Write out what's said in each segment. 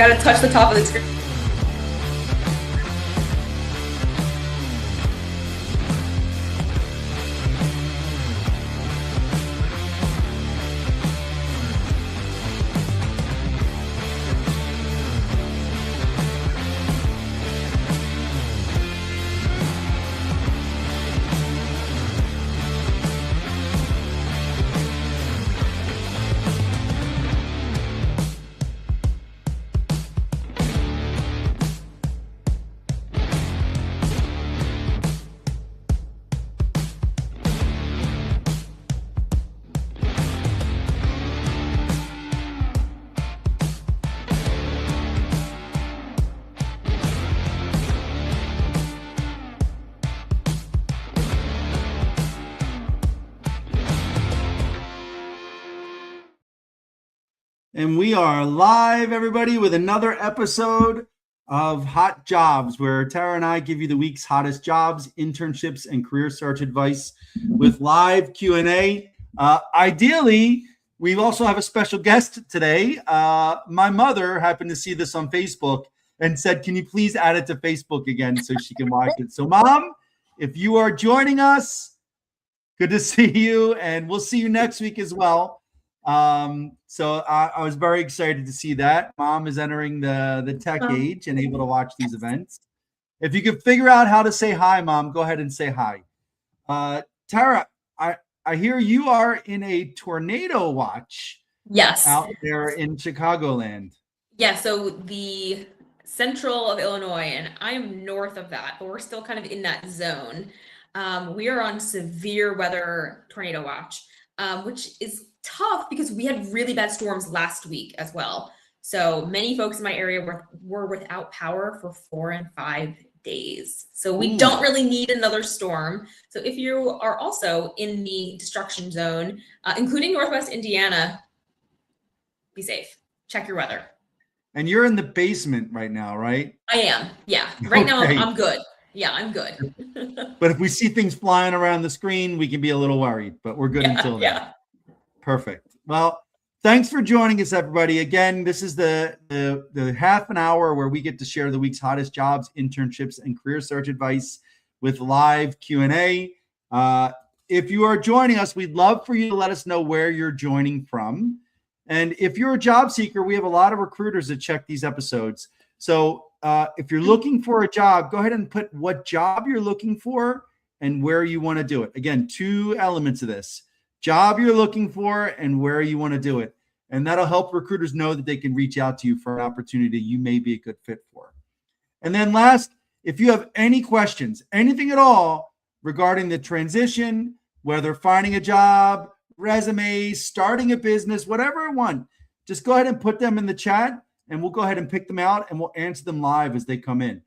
gotta touch the top of the screen. And we are live, everybody, with another episode of Hot Jobs, where Tara and I give you the week's hottest jobs, internships, and career search advice with live Q&A. Ideally, we also have a special guest today. My mother happened to see this on Facebook and said, can you please add it to Facebook again so she can watch it? So, Mom, if you are joining us, good to see you, and we'll see you next week as well. So I was very excited to see that. Mom is entering the tech age and able to watch these events. If you could figure out how to say hi, Mom, go ahead and say hi. Tara, I hear you are in a tornado watch. Yes. Out there in Chicagoland. Yeah, so the central of Illinois, and I am north of that, but we're still kind of in that zone. We are on severe weather tornado watch, which is tough because we had really bad storms last week as well. So many folks in my area were without power for 4 and 5 days. So we don't really need another storm. So if you are also in the destruction zone, including Northwest Indiana, be safe. Check your weather. And you're in the basement right now, right? I am. Yeah. Right now I'm good. Yeah, I'm good. But if we see things flying around the screen, we can be a little worried, but we're good until then. Yeah. Perfect. Well, thanks for joining us, everybody. Again, this is the half an hour where we get to share the week's hottest jobs, internships, and career search advice with live Q&A. If you are joining us, we'd love for you to let us know where you're joining from. And if you're a job seeker, we have a lot of recruiters that check these episodes. So if you're looking for a job, go ahead and put what job you're looking for and where you want to do it. Again, 2 elements of this. Job you're looking for and where you want to do it. And that'll help recruiters know that they can reach out to you for an opportunity you may be a good fit for. And then last, if you have any questions, anything at all regarding the transition, whether finding a job, resumes, starting a business, whatever you want, just go ahead and put them in the chat and we'll go ahead and pick them out and we'll answer them live as they come in.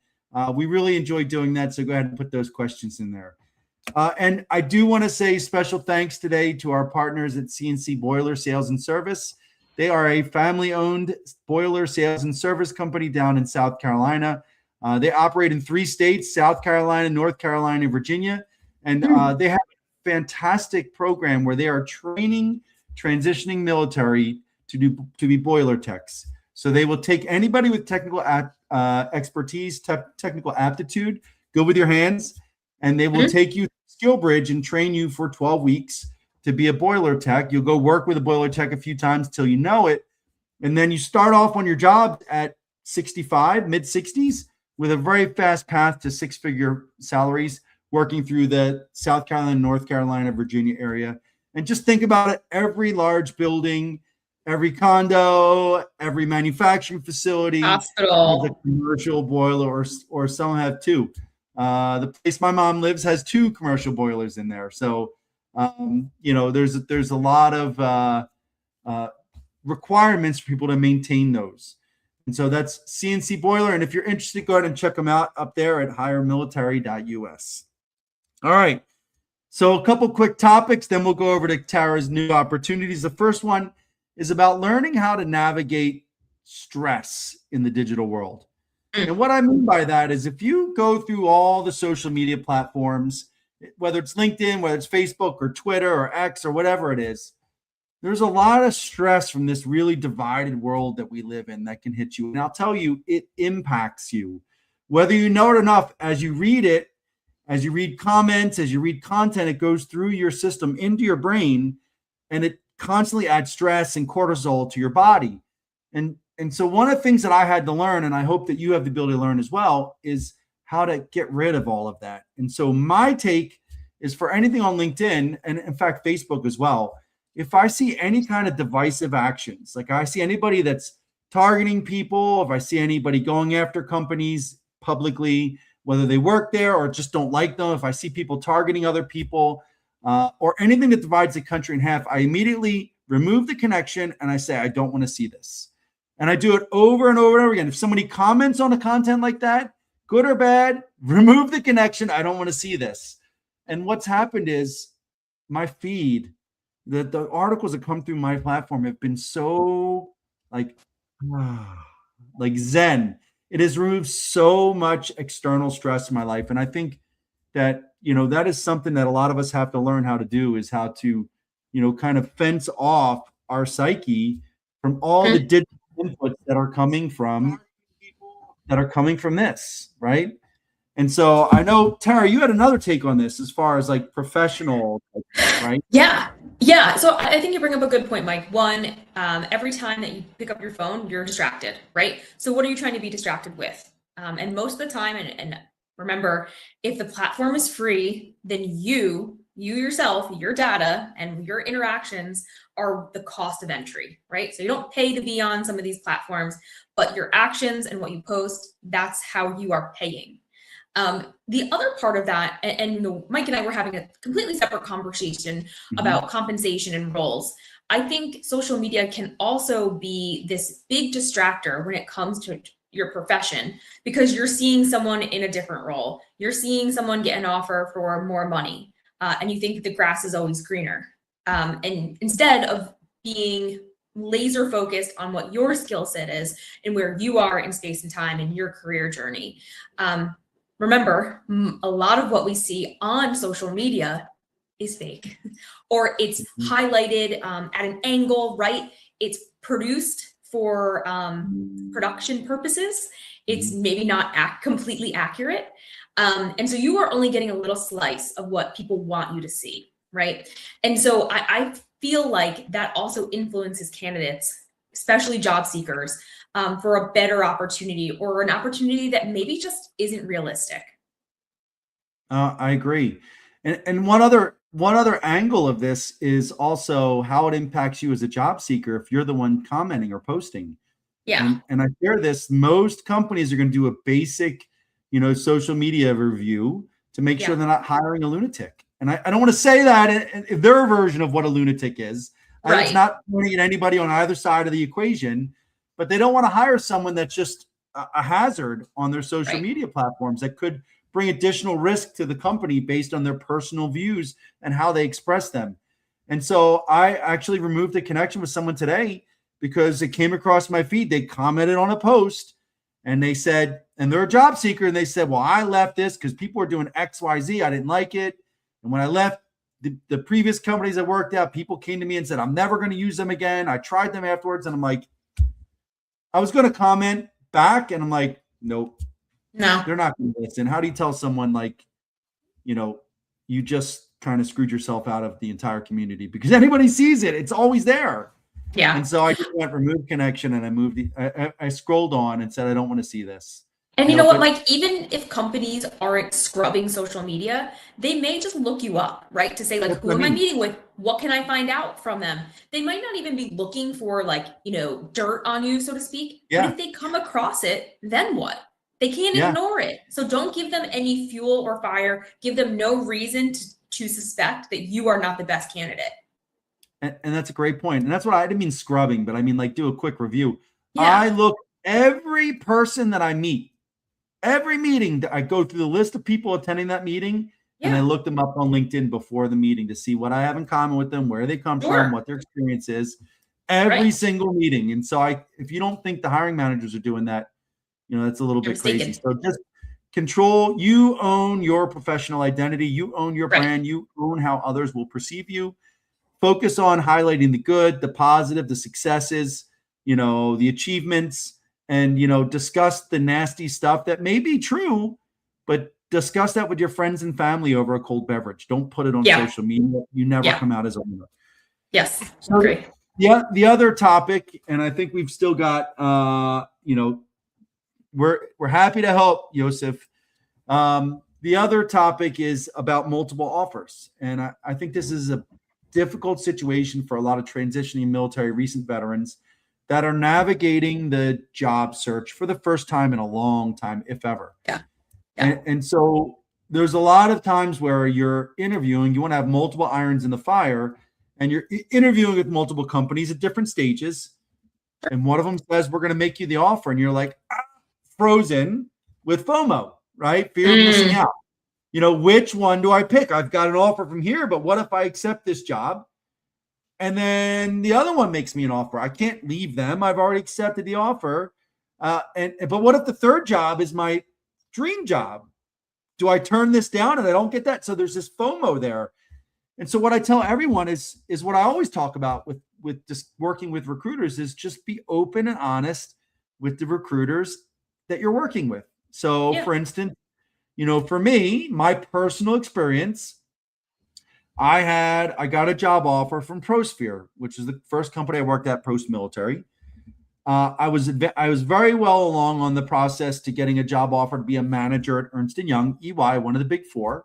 We really enjoy doing that. So go ahead and put those questions in there. And I do want to say special thanks today to our partners at CNC Boiler Sales and Service. They are a family-owned boiler sales and service company down in South Carolina. They operate in 3 states, South Carolina, North Carolina, and Virginia. And they have a fantastic program where they are training transitioning military to be boiler techs. So they will take anybody with technical expertise, technical aptitude, good with your hands, and they will take you Skill Bridge and train you for 12 weeks to be a boiler tech. You'll go work with a boiler tech a few times till you know it. And then you start off on your job at 65, mid 60s, with a very fast path to 6-figure salaries, working through the South Carolina, North Carolina, Virginia area. And just think about it. Every large building, every condo, every manufacturing facility, hospital, has a commercial boiler, or some have 2. The place my mom lives has 2 commercial boilers in there. So, there's a lot of requirements for people to maintain those. And so that's CNC Boiler. And if you're interested, go ahead and check them out up there at hiremilitary.us. All right. So a couple quick topics, then we'll go over to Tara's new opportunities. The first one is about learning how to navigate stress in the digital world. And what I mean by that is if you go through all the social media platforms, whether it's LinkedIn, whether it's Facebook or Twitter or X or whatever it is, there's a lot of stress from this really divided world that we live in that can hit you. And I'll tell you, it impacts you. Whether you know it enough, as you read it, as you read comments, as you read content, it goes through your system into your brain, and it constantly adds stress and cortisol to your body. And so one of the things that I had to learn, and I hope that you have the ability to learn as well, is how to get rid of all of that. And so my take is for anything on LinkedIn, and in fact, Facebook as well, if I see any kind of divisive actions, like I see anybody that's targeting people, if I see anybody going after companies publicly, whether they work there or just don't like them, if I see people targeting other people, or anything that divides the country in half, I immediately remove the connection and I say, I don't want to see this. And I do it over and over and over again. If somebody comments on a content like that, good or bad, remove the connection. I don't want to see this. And what's happened is my feed, the articles that come through my platform have been so like Zen. It has removed so much external stress in my life. And I think that, that is something that a lot of us have to learn how to do, is how to, kind of fence off our psyche from all the digital inputs that are coming from this, right? And so I know, Tara, you had another take on this as far as like professional, right? Yeah. Yeah. So I think you bring up a good point, Mike. One, every time that you pick up your phone, you're distracted, right? So what are you trying to be distracted with? And most of the time, and remember, if the platform is free, then you yourself, your data and your interactions are the cost of entry, right? So you don't pay to be on some of these platforms, but your actions and what you post, that's how you are paying. The other part of that, and Mike and I were having a completely separate conversation about compensation and roles. I think social media can also be this big distractor when it comes to your profession, because you're seeing someone in a different role. You're seeing someone get an offer for more money, and you think the grass is always greener. And instead of being laser focused on what your skill set is and where you are in space and time in your career journey. Remember, a lot of what we see on social media is fake, or it's highlighted at an angle, right? It's produced for production purposes. It's maybe not completely accurate. And so you are only getting a little slice of what people want you to see, right? And so I feel like that also influences candidates, especially job seekers, for a better opportunity, or an opportunity that maybe just isn't realistic. I agree. And one other angle of this is also how it impacts you as a job seeker if you're the one commenting or posting. Yeah. And I share this, most companies are going to do a basic, social media review to make sure they're not hiring a lunatic. And I don't want to say that their version of what a lunatic is. Right. It's not pointing at anybody on either side of the equation. But they don't want to hire someone that's just a hazard on their social media platforms that could bring additional risk to the company based on their personal views and how they express them. And so I actually removed a connection with someone today because it came across my feed. They commented on a post and they said, and they're a job seeker, and they said, well, I left this because people were doing X, Y, Z. I didn't like it. And when I left the previous companies I worked at, people came to me and said, I'm never going to use them again. I tried them afterwards. And I'm like, I was going to comment back, and I'm like, nope, no, they're not going to listen. How do you tell someone like, you just kind of screwed yourself out of the entire community? Because anybody sees it, it's always there. Yeah. And so I just went remove connection, and I moved I scrolled on and said, I don't want to see this. And you know what, Mike, even if companies aren't scrubbing social media, they may just look you up, right? To say like, who am I meeting with? What can I find out from them? They might not even be looking for like, dirt on you, so to speak. Yeah. But if they come across it, then what? They can't ignore it. So don't give them any fuel or fire. Give them no reason to suspect that you are not the best candidate. And that's a great point. And that's what I didn't mean scrubbing, but I mean like do a quick review. Yeah. I look every person that I meet. Every meeting, I go through the list of people attending that meeting, and I look them up on LinkedIn before the meeting to see what I have in common with them, where they come from, what their experience is, every single meeting. And so if you don't think the hiring managers are doing that, that's a little bit crazy. So just control, you own your professional identity, you own your brand, you own how others will perceive you. focus on highlighting the good, the positive, the successes, the achievements, and, discuss the nasty stuff that may be true, but discuss that with your friends and family over a cold beverage. Don't put it on social media. You never come out as a winner. Yes. So great. The other topic, and I think we've still got, we're happy to help, Joseph. The other topic is about multiple offers. And I think this is a difficult situation for a lot of transitioning military recent veterans that are navigating the job search for the first time in a long time, if ever. Yeah. And so there's a lot of times where you're interviewing, you want to have multiple irons in the fire, and you're interviewing with multiple companies at different stages. And one of them says, we're going to make you the offer. And you're like, frozen with FOMO, right? Fear of missing out. Which one do I pick? I've got an offer from here, but what if I accept this job? And then the other one makes me an offer. I can't leave them. I've already accepted the offer. But what if the third job is my dream job? Do I turn this down and I don't get that? So there's this FOMO there. And so what I tell everyone is what I always talk about with just working with recruiters is just be open and honest with the recruiters that you're working with. So for instance, for me, my personal experience, I got a job offer from ProSphere, which is the first company I worked at post-military. I was very well along on the process to getting a job offer to be a manager at Ernst & Young, EY, one of the big four.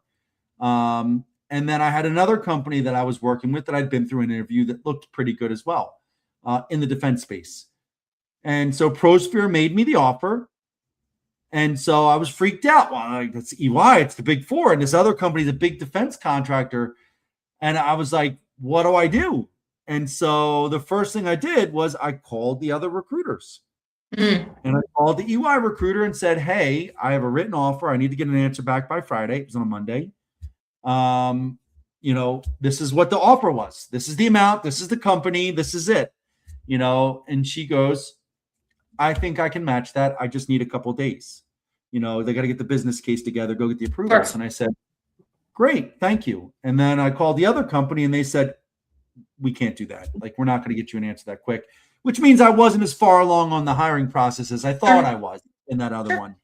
And then I had another company that I was working with that I'd been through an interview that looked pretty good as well in the defense space. And so ProSphere made me the offer. And so I was freaked out. Well, it's EY, it's the big four. And this other company is a big defense contractor. And I was like, what do I do? And so the first thing I did was I called the other recruiters. And I called the EY recruiter and said, hey, I have a written offer. I need to get an answer back by Friday. It was on a Monday. This is what the offer was. This is the amount. This is the company. This is it. And she goes, I think I can match that. I just need a couple of days. They got to get the business case together, go get the approvals. Sure. And I said, great, thank you. And then I called the other company and they said, we can't do that. Like, we're not going to get you an answer that quick, which means I wasn't as far along on the hiring process as I thought I was in that other one.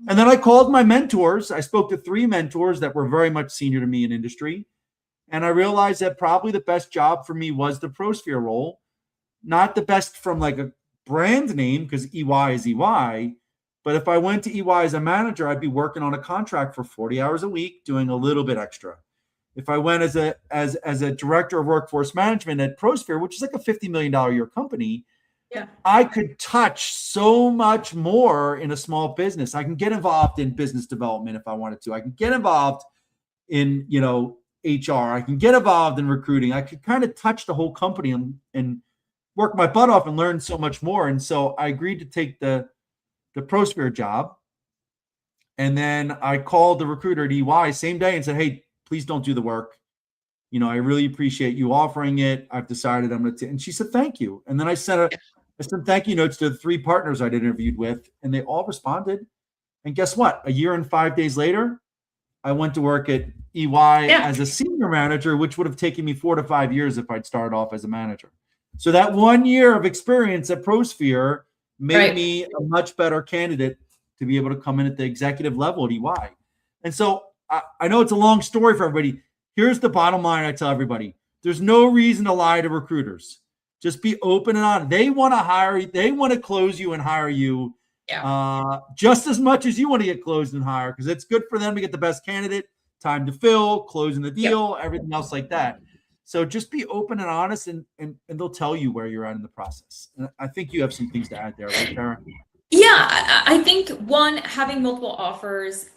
And then I called my mentors. I spoke to 3 mentors that were very much senior to me in industry. And I realized that probably the best job for me was the ProSphere role, not the best from like a brand name because EY is EY. But if I went to EY as a manager, I'd be working on a contract for 40 hours a week, doing a little bit extra. If I went as a director of workforce management at ProSphere, which is like a $50 million a year company, I could touch so much more in a small business. I can get involved in business development if I wanted to. I can get involved in, HR. I can get involved in recruiting. I could kind of touch the whole company and work my butt off and learn so much more. And so I agreed to take the ProSphere job. And then I called the recruiter at EY same day and said, hey, please don't do the work. I really appreciate you offering it. I've decided I'm going to, and she said, thank you. And then I sent some thank you notes to the 3 partners I'd interviewed with, and they all responded. And guess what? A year and 5 days later, I went to work at EY as a senior manager, which would have taken me 4 to 5 years if I'd started off as a manager. So that 1 year of experience at ProSphere made me a much better candidate to be able to come in at the executive level at EY. And so I know it's a long story for everybody. Here's the bottom line I tell everybody. There's no reason to lie to recruiters. Just be open and honest. They want to hire you. They want to close you and hire you just as much as you want to get closed and hired, because it's good for them to get the best candidate, time to fill, closing the deal, everything else like that. So just be open and honest, and they'll tell you where you're at in the process. And I think you have some things to add there, right, Tara? Yeah, I think having multiple offers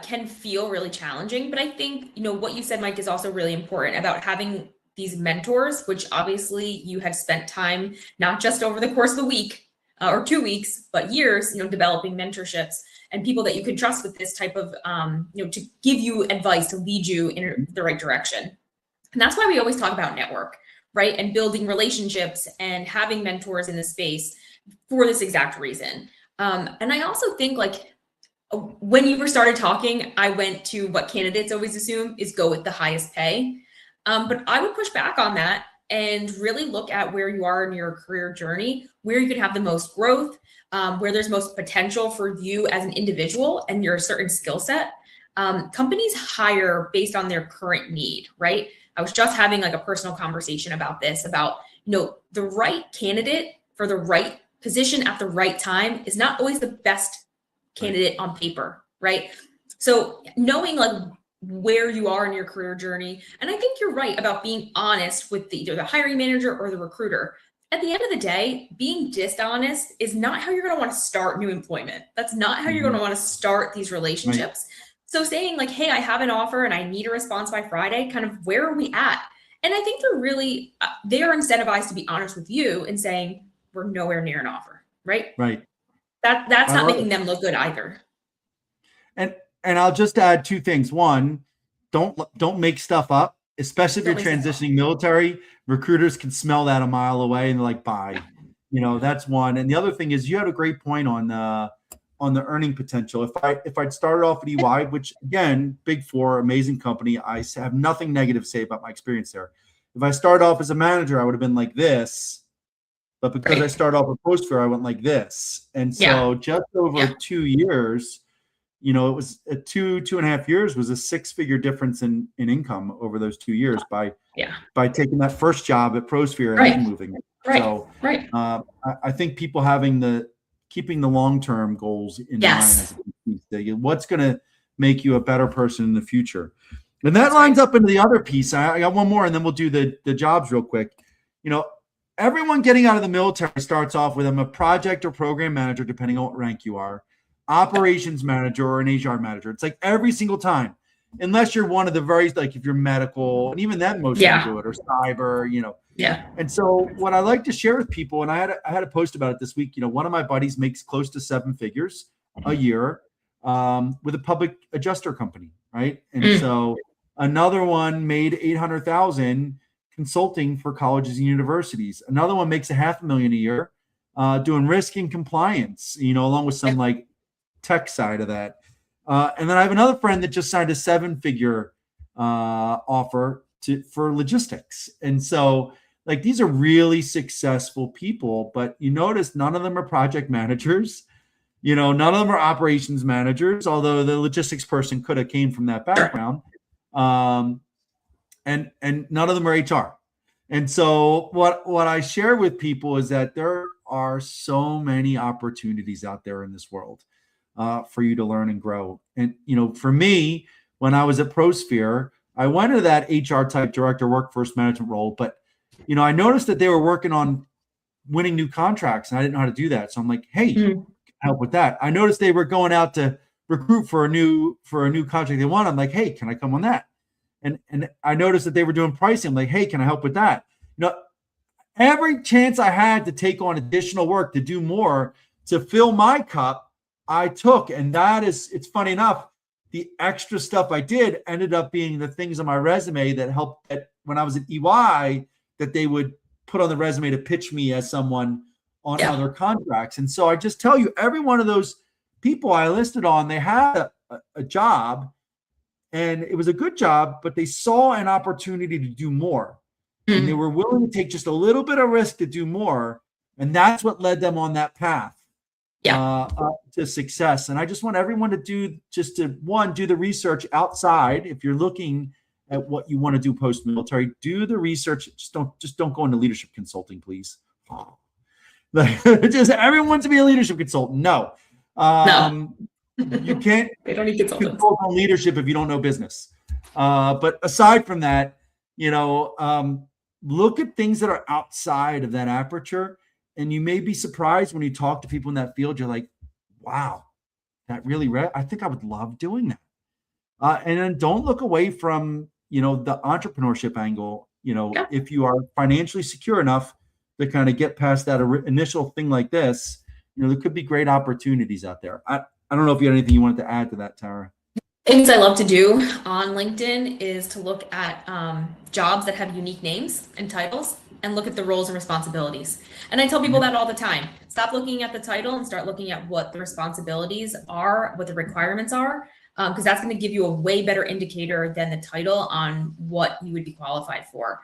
can feel really challenging, but I think, what you said, Mike, is also really important about having these mentors, which obviously you have spent time, not just over the course of the week or 2 weeks, but years, developing mentorships and people that you can trust with this type of, to give you advice, to lead you in the right direction. And that's why we always talk about network, right? And building relationships and having mentors in the space for this exact reason. And I also think, like, when you were started talking, I went to what candidates always assume is go with the highest pay. But I would push back on that and really look at where you are in your career journey, where you could have the most growth, where there's most potential for you as an individual and your certain skill set. Companies hire based on their current need, right? I was just having like a personal conversation about this, about, the right candidate for the right position at the right time is not always the best candidate on paper, right? So knowing like where you are in your career journey, and I think you're right about being honest with either the hiring manager or the recruiter. At the end of the day, being dishonest is not how you're going to want to start new employment. That's not how you're going to want to start these relationships. Right. So saying like, hey, I have an offer and I need a response by Friday, kind of where are we at? And I think they're incentivized to be honest with you and saying, we're nowhere near an offer, right? Right. That's not making them look good either. And I'll just add two things. One, don't make stuff up, especially if you're transitioning military. Recruiters can smell that a mile away and they're like, bye. That's one. And the other thing is, you had a great point on the earning potential. If I'd started off at EY, which again, Big Four, amazing company, I have nothing negative to say about my experience there. If I started off as a manager, I would have been like this. But because I started off at PostFair, I went like this. And so just over 2 years, it was 2.5 years was a 6-figure difference in income over those 2 years by taking that first job at PostFair and moving. So I think people keeping the long-term goals in mind. What's going to make you a better person in the future? And that lines up into the other piece. I got one more, and then we'll do the jobs real quick. Everyone getting out of the military starts off with, I'm a project or program manager, depending on what rank you are, operations manager or an HR manager. It's like every single time, unless you're one of the very, like if you're medical, and even then most people do it, or cyber, And so what I like to share with people, and I had a post about it this week, one of my buddies makes close to 7 figures a year with a public adjuster company, right? And so another one made 800,000 consulting for colleges and universities. Another one makes $500,000 a year doing risk and compliance, along with some like tech side of that. And then I have another friend that just signed a 7-figure offer for logistics. And so like, these are really successful people, but you notice none of them are project managers. None of them are operations managers, although the logistics person could have came from that background. And none of them are HR. And so what I share with people is that there are so many opportunities out there in this world for you to learn and grow. And, for me, when I was at ProSphere, I went into that HR type director workforce management role, but, I noticed that they were working on winning new contracts and I didn't know how to do that. So I'm like, hey, can I help with that? I noticed they were going out to recruit for a new contract they want. I'm like, hey, can I come on that? And I noticed that they were doing pricing. I'm like, hey, can I help with that? Every chance I had to take on additional work, to do more, to fill my cup, I took. And it's funny enough, the extra stuff I did ended up being the things on my resume that helped when I was at EY, that they would put on the resume to pitch me as someone on other contracts. And so I just tell you, every one of those people I listed on, they had a job. And it was a good job, but they saw an opportunity to do more. And they were willing to take just a little bit of risk to do more. And that's what led them on that path to success. And I just want everyone to do the research outside. If you're looking at what you want to do post-military, do the research. Just don't go into leadership consulting, please. Just everyone wants to be a leadership consultant. No. You can't they don't need consultants. Consult on leadership if you don't know business. But aside from that, look at things that are outside of that aperture, and you may be surprised when you talk to people in that field. You're like, wow, that really I think I would love doing that. And then don't look away from, the entrepreneurship angle. If you are financially secure enough to kind of get past that initial thing like this, there could be great opportunities out there. I don't know if you had anything you wanted to add to that, Tara. Things I love to do on LinkedIn is to look at jobs that have unique names and titles and look at the roles and responsibilities. And I tell people that all the time. Stop looking at the title and start looking at what the responsibilities are, what the requirements are. because that's going to give you a way better indicator than the title on what you would be qualified for.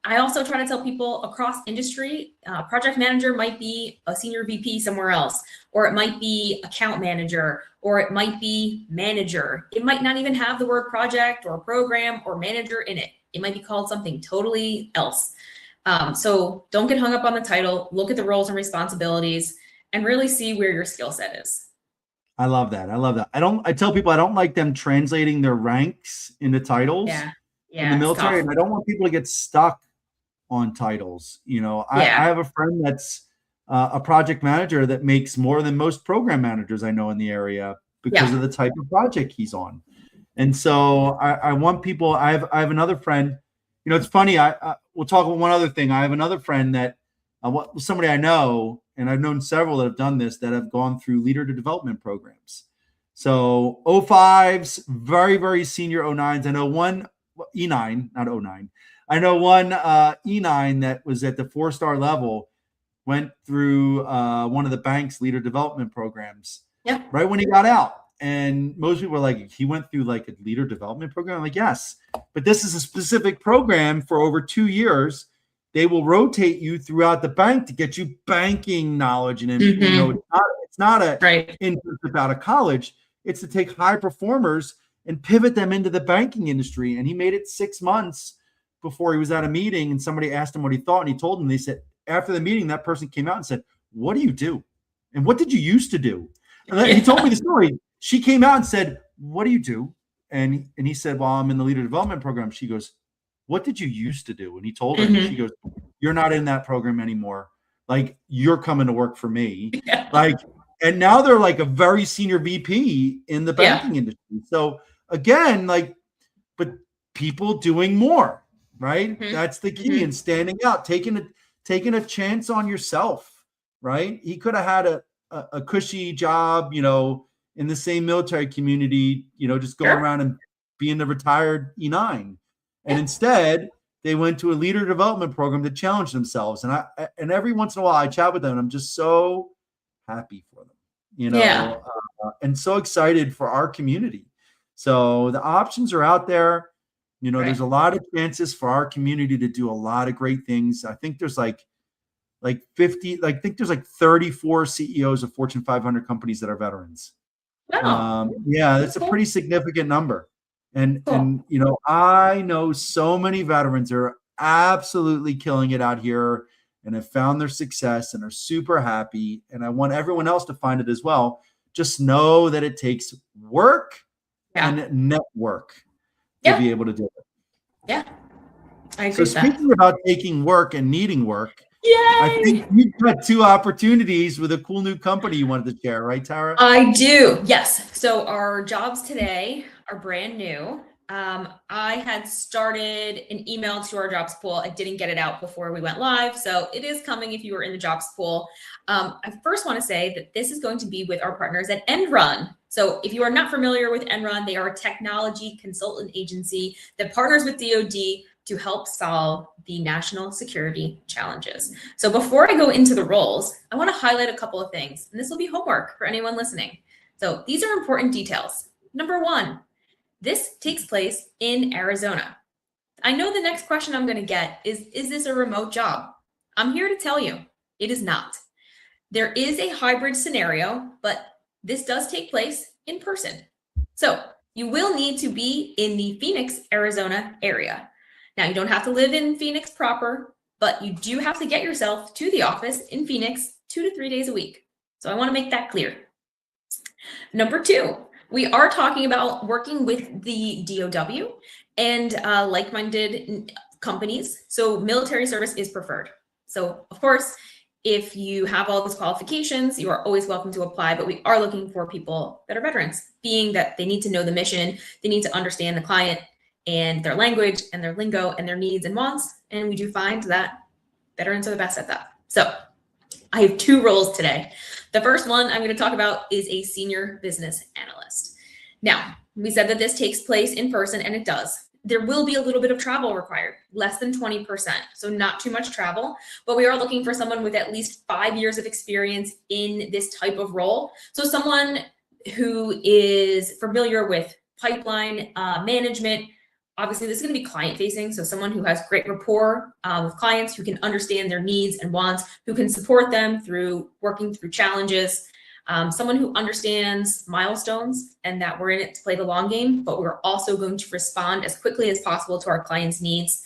I also try to tell people across industry, project manager might be a senior VP somewhere else, or it might be account manager, or it might be manager. It might not even have the word project or program or manager in it. It might be called something totally else. So don't get hung up on the title, look at the roles and responsibilities, and really see where your skill set is. I love that. I love that. I tell people I don't like them translating their ranks into titles in the military. And I don't want people to get stuck on titles. You know, I have a friend that's a project manager that makes more than most program managers I know in the area because of the type of project he's on. And so I want people, I have another friend, you know, it's funny. We'll talk about one other thing. I have another friend that somebody I know, and I've known several that have done this, that have gone through leader to development programs. So 05s, very, very senior 09s. I know one E9, not 09. I know one E9 that was at the 4-star level, went through one of the bank's leader development programs right when he got out. And most people were like, he went through like a leader development program. I'm like, yes, but this is a specific program for over 2 years. They will rotate you throughout the bank to get you banking knowledge. And you know, it's not a internship out of college. It's to take high performers and pivot them into the banking industry. And he made it 6 months before he was at a meeting, and somebody asked him what he thought. And he told them, they said, after the meeting, that person came out and said, "What do you do? And what did you used to do?" And he told me the story. She came out and said, "What do you do?" And he said, "Well, I'm in the leader development program." She goes, "What did you used to do?" And he told her, and she goes, "You're not in that program anymore. Like, you're coming to work for me." Like, and now they're like a very senior VP in the banking industry. So again, like, but people doing more, right? That's the key. And standing out, taking a chance on yourself, right? He could have had a cushy job, you know, in the same military community, you know, just going around and being the retired E9. And instead, they went to a leader development program to challenge themselves. And every once in a while, I chat with them, and I'm just so happy for them, you know, and so excited for our community. So the options are out there. You know, there's a lot of chances for our community to do a lot of great things. I think there's like 50, I think there's like 34 CEOs of Fortune 500 companies that are veterans. Wow. That's a pretty significant number. And you know, I know so many veterans are absolutely killing it out here and have found their success and are super happy. And I want everyone else to find it as well. Just know that it takes work and network to be able to do it. Yeah. I agree. So speaking about taking work and needing work, I think you've got 2 opportunities with a cool new company you wanted to share, right, Tara? I do. Yes. So our jobs today are brand new. I had started an email to our jobs pool. I didn't get it out before we went live. So it is coming if you were in the jobs pool. I first want to say that this is going to be with our partners at Enrun. So if you are not familiar with Enrun, they are a technology consultant agency that partners with DoD to help solve the national security challenges. So before I go into the roles, I want to highlight a couple of things, and this will be homework for anyone listening. So these are important details. Number 1, this takes place in Arizona. I know the next question I'm going to get is this a remote job? I'm here to tell you, it is not. There is a hybrid scenario, but this does take place in person. So you will need to be in the Phoenix, Arizona area. Now, you don't have to live in Phoenix proper, but you do have to get yourself to the office in Phoenix 2 to 3 days a week. So I want to make that clear. Number 2, we are talking about working with the DOW and like-minded companies. So military service is preferred. So of course, if you have all those qualifications, you are always welcome to apply, but we are looking for people that are veterans, being that they need to know the mission, they need to understand the client and their language and their lingo and their needs and wants. And we do find that veterans are the best at that. So I have 2 roles today. The first one I'm going to talk about is a senior business analyst. Now, we said that this takes place in person, and it does. There will be a little bit of travel required, less than 20%. So not too much travel, but we are looking for someone with at least 5 years of experience in this type of role. So someone who is familiar with pipeline management. Obviously, this is going to be client facing. So someone who has great rapport with clients, who can understand their needs and wants, who can support them through working through challenges. Someone who understands milestones and that we're in it to play the long game, but we're also going to respond as quickly as possible to our clients' needs.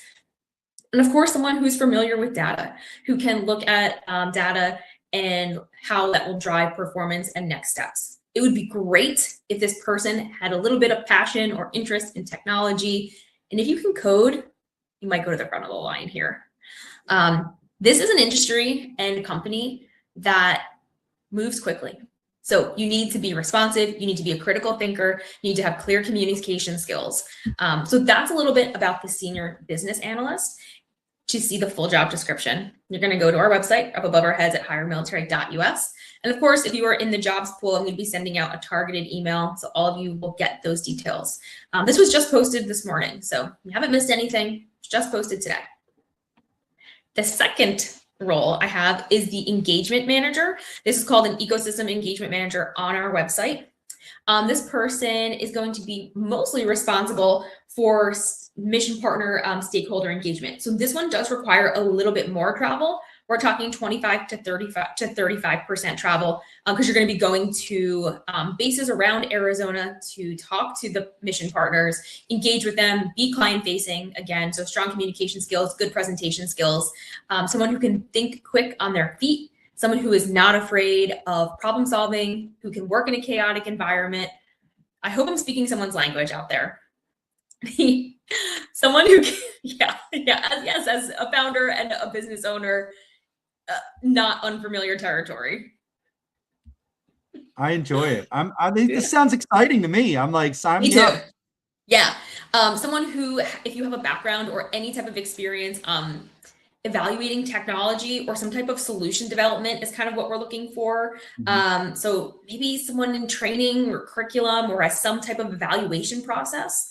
And of course, someone who's familiar with data, who can look at data and how that will drive performance and next steps. It would be great if this person had a little bit of passion or interest in technology. And if you can code, you might go to the front of the line here. This is an industry and company that moves quickly. So you need to be responsive. You need to be a critical thinker. You need to have clear communication skills. So that's a little bit about the senior business analyst. To see the full job description, you're going to go to our website up above our heads at hiremilitary.us. And of course, if you are in the jobs pool, I'm going to be sending out a targeted email, so all of you will get those details. This was just posted this morning, so you haven't missed anything. It's just posted today. The second role I have is the engagement manager. This is called an ecosystem engagement manager on our website. This person is going to be mostly responsible for mission partner stakeholder engagement. So this one does require a little bit more travel. We're talking 25 to 35% travel because you're going to be going to bases around Arizona to talk to the mission partners, engage with them, be client facing again. So strong communication skills, good presentation skills, someone who can think quick on their feet, someone who is not afraid of problem solving, who can work in a chaotic environment. I hope I'm speaking someone's language out there. Someone who can, yes, as a founder and a business owner, not unfamiliar territory. I enjoy it. I think this sounds exciting to me. I'm like, sign me up. Yeah. Someone who, if you have a background or any type of experience, evaluating technology or some type of solution development is kind of what we're looking for. Mm-hmm. So maybe someone in training or curriculum or has some type of evaluation process,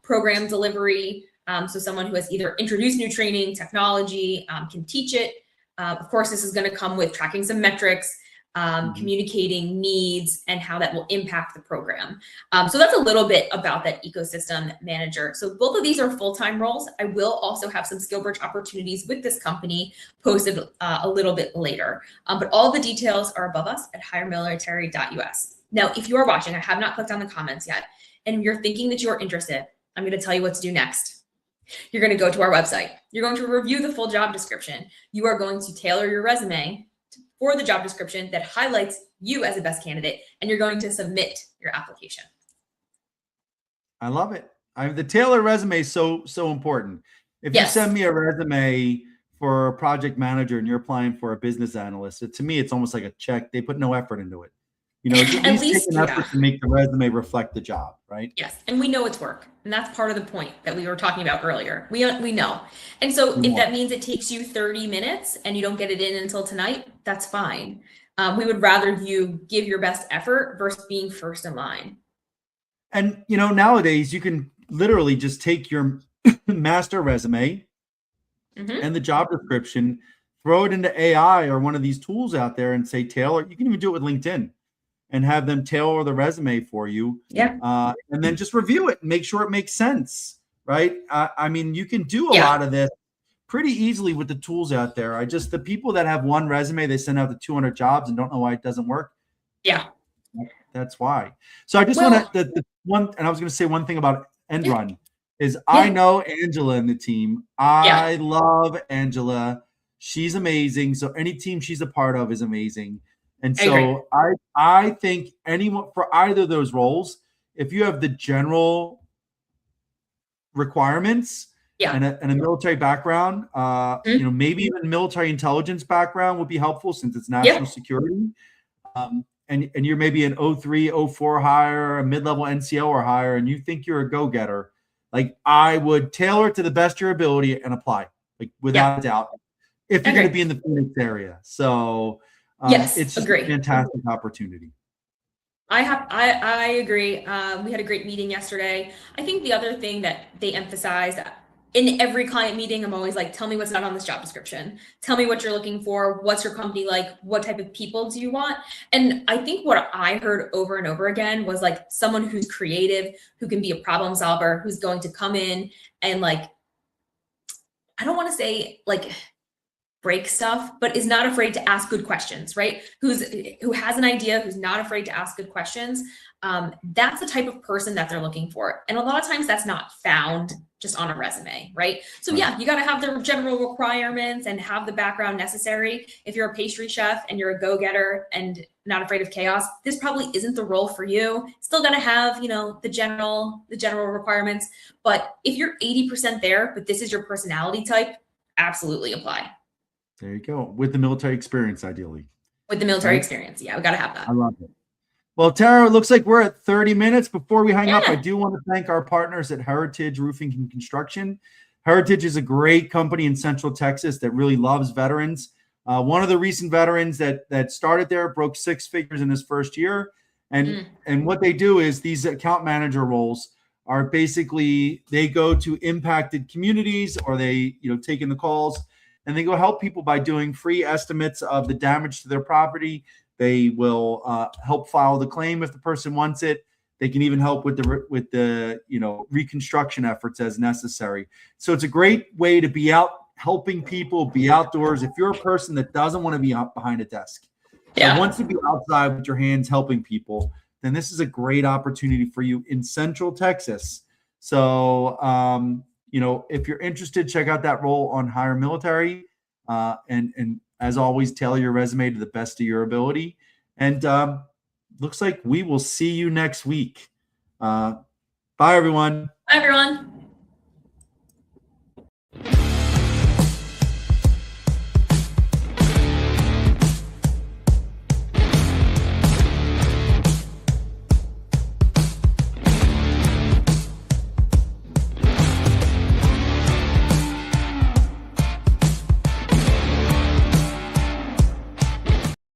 program delivery. So someone who has either introduced new training, technology, can teach it. Of course, this is going to come with tracking some metrics, communicating needs and how that will impact the program. So that's a little bit about that ecosystem manager. So both of these are full-time roles. I will also have some SkillBridge opportunities with this company posted a little bit later. But all the details are above us at hiremilitary.us. Now, if you are watching, I have not clicked on the comments yet, and you're thinking that you're interested, I'm going to tell you what to do next. You're going to go to our website. You're going to review the full job description. You are going to tailor your resume for the job description that highlights you as a best candidate, and you're going to submit your application. I love it. The tailor resume is so important. If you send me a resume for a project manager and you're applying for a business analyst, to me, it's almost like a check. They put no effort into it. You know, at least take an effort to make the resume reflect the job, right? Yes, and we know it's work, and that's part of the point that we were talking about earlier. We know, and so if that means it takes you 30 minutes and you don't get it in until tonight, that's fine. We would rather you give your best effort versus being first in line. And you know, nowadays you can literally just take your master resume and the job description, throw it into AI or one of these tools out there, and say tailor. You can even do it with LinkedIn. And have them tailor the resume for you. And then just review it and make sure it makes sense, right? I mean, you can do a lot of this pretty easily with the tools out there. The people that have one resume, they send out the 200 jobs and don't know why it doesn't work. Yeah. That's why. So I just want to, and I was going to say one thing about EndRun is I know Angela and the team. I love Angela. She's amazing. So any team she's a part of is amazing. And so I think anyone for either of those roles, if you have the general requirements and a military background, you know, maybe even military intelligence background would be helpful since it's national security. And you're maybe an 03, 04 hire, a mid-level NCO or higher, and you think you're a go-getter, like I would tailor it to the best of your ability and apply, like without a doubt, if you're going to be in the Phoenix area. So it's just a fantastic opportunity. I agree. We had a great meeting yesterday. I think the other thing that they emphasized in every client meeting, I'm always like, tell me what's not on this job description. Tell me what you're looking for. What's your company like? What type of people do you want? And I think what I heard over and over again was like someone who's creative, who can be a problem solver, who's going to come in and like, I don't want to say like break stuff, but is not afraid to ask good questions, right? Who has an idea, who's not afraid to ask good questions. That's the type of person that they're looking for. And a lot of times that's not found just on a resume, right? So yeah, you got to have the general requirements and have the background necessary. If you're a pastry chef and you're a go-getter and not afraid of chaos, this probably isn't the role for you. Still going to have, the general requirements, but if you're 80% there, but this is your personality type, absolutely apply. There you go. With the military experience, ideally. With the military experience. Yeah, we got to have that. I love it. Well, Tara, it looks like we're at 30 minutes. Before we hang up, I do want to thank our partners at Heritage Roofing and Construction. Heritage is a great company in Central Texas that really loves veterans. One of the recent veterans that started there broke 6 figures in his first year. And what they do is these account manager roles are basically, they go to impacted communities, or they, take in the calls, and they go help people by doing free estimates of the damage to their property. They will help file the claim if the person wants it. They can even help with the reconstruction efforts as necessary. So it's a great way to be out helping people, be outdoors. If you're a person that doesn't want to be out behind a desk, and wants to be outside with your hands helping people, then this is a great opportunity for you in Central Texas. So if you're interested, check out that role on Hire Military. And as always, tailor your resume to the best of your ability. And looks like we will see you next week. Bye, everyone. Bye, everyone.